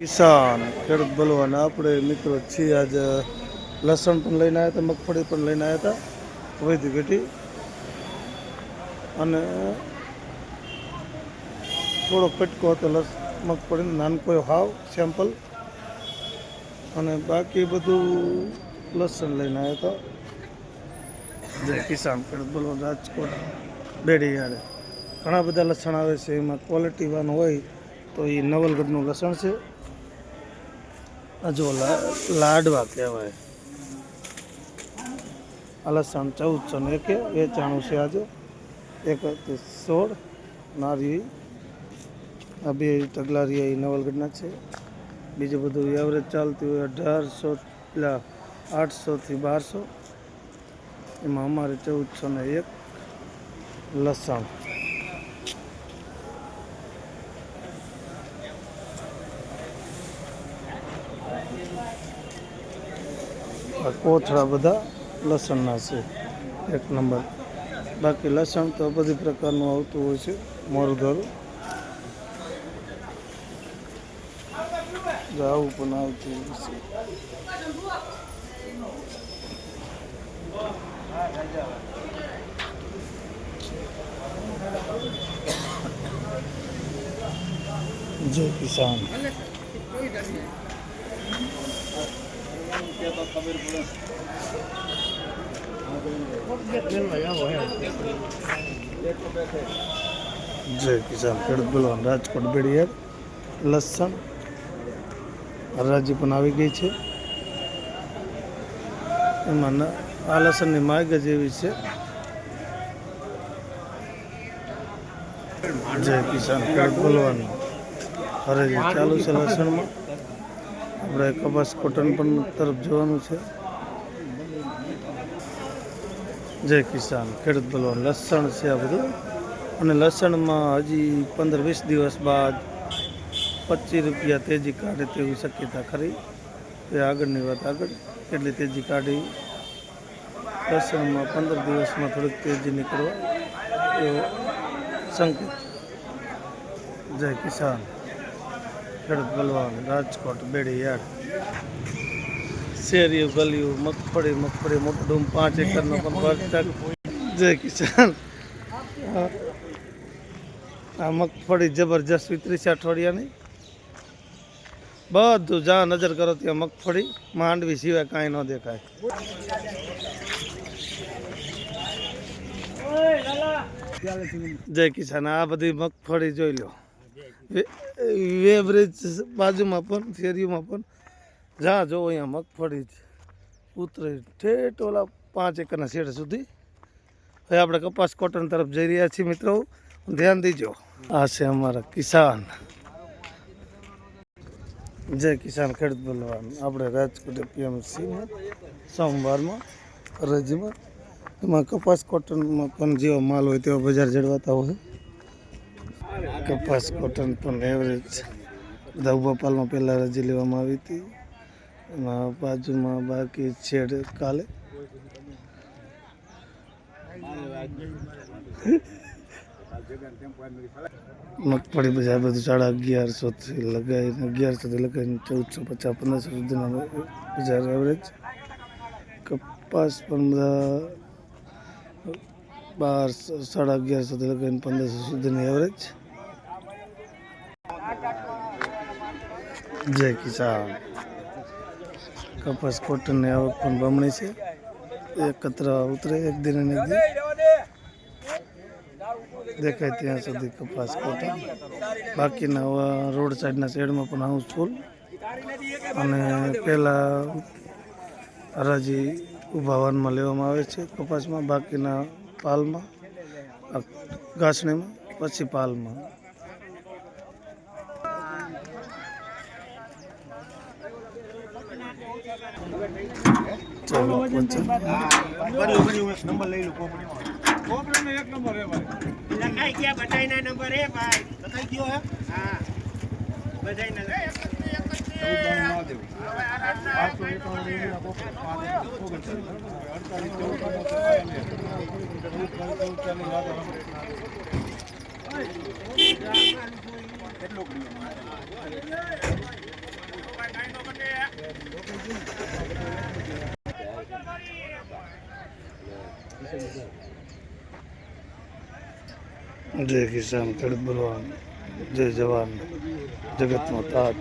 કિસાન ખેડૂત બલવાન આપણે મિત્રો છીએ. આજે લસણ પણ લઈને આવ્યા હતા, મગફળી પણ લઈને આવ્યા હતા વૈધી ઘટી, અને થોડો કટકો હતો મગફળીનો, નાનકો હાવ સેમ્પલ, અને બાકી બધું લસણ લઈને આવ્યા હતા. જય કિસાન ખેડૂત બલવાન રાજકોટ બેડી યાર્ડ. ઘણા બધા લસણ આવે છે, એમાં ક્વોલિટીવાન હોય તો એ નવલગઢનું લસણ છે. જો લાડવા કહેવાય. આ લસણ 1401 વેચાણું છે આજે. 3116 નારી. આ બે ટગલારી એ નવલગઢના છે. બીજું બધું એવરેજ ચાલતી હોય 1800 800 થી 1200. એમાં અમારે 1401 લસણ. આ કોથળા બધા લસણના છે, 1 નંબર. બાકી લસણ તો બધી પ્રકારનું આવતું હોય છે, મોરધોરું આવું પણ આવતું હોય છે. જય કિસાન. જય કિસાન ખેડૂત બલવાન રાજકોટ બેડી યાર્ડ. લસણ હરાજી પણ આવી ગઈ છે. એમાં આ લસણની માગ જ એવી છે. જય કિસાન ખેડૂત બલવાન હરાજી ચાલુ છે લસણમાં. આપણે કપાસ કોટન પણ તરફ જોવાનું છે. જય કિસાન ખેડૂત બલવાન લસણ છે આ બધું. અને લસણમાં હજી 15-20 દિવસ બાદ 25 રૂપિયા તેજી કાઢે તેવી શક્યતા ખરી. એ આગળની વાત આગળ. કેટલી તેજી કાઢી લસણમાં 15 દિવસમાં થોડીક તેજી નીકળવા એવો સંકેત. જય કિસાન ખેડૂત બલવાન રાજકોટ બેડી યાર્ડ. શેરીયું ગલિયું મગફળી મોટું ડૂમ 5 એકરનો પણ ભાગ. જય કિસાન. આ મગફળી જબરજસ્ત વિતરી છે અઠવાડિયાની. બધું જ્યાં નજર કરો ત્યાં મગફળી, માંડવી સિવાય કાંઈ ન દેખાય. જય કિસાન. આ બધી મગફળી જોઈ લો. વેબ્રિજ બાજુમાં પણ શેરીઓમાં પણ જ્યાં જોવો અહીંયા મગફળી ઉતરે ઠેઠ ઓલા 5 એકરના શેડ સુધી. હવે આપણે કપાસ કોટન તરફ જઈ રહ્યા છીએ મિત્રો, ધ્યાન દીજો. આ છે અમારા કિસાન. જય કિસાન ખેડૂત બલવાન. આપણે રાજકોટ PMCમાં સોમવારમાં રજીમાં એમાં કપાસ કોટનમાં પણ જેવા માલ હોય તેવા બજાર જળવાતા હોય. કપાસ કોટન પણ એવરેજ બધા ઉભા પાલમાં પહેલાં રજી લેવામાં આવી હતી. એમાં બાજુમાં બાકી છેડ કાલે. મગફળી બજાર બધું 1150થી લગાવીને 1100થી લગાવીને 1450 1500 સુધીના બજાર એવરેજ. કપાસ પણ બધા 1150 1150થી લગાવીને 1500 સુધીની એવરેજ. જય કિસાન. કપાસ કોટનની આવક પણ બમણી છે. એકત્ર ઉતરે એક દિન અને એક દિન દેખાય ત્યાં સુધી કપાસ કોટન. બાકીના રોડ સાઈડના શેડમાં પણ હાઉસફુલ. અને પહેલાં હરાજી ઊભા વાનમાં લેવામાં આવે છે કપાસમાં, બાકીના પાલમાં, ઘાસણીમાં, પછી પાલમાં. લખાઈ ગયા બધાયના નંબર હે ભાઈ. લખાઈ ગયો હે? હા બધાયના. જય કિસાન, ખેડૂત બલવાન, જય જવાન, જગતનો તાત.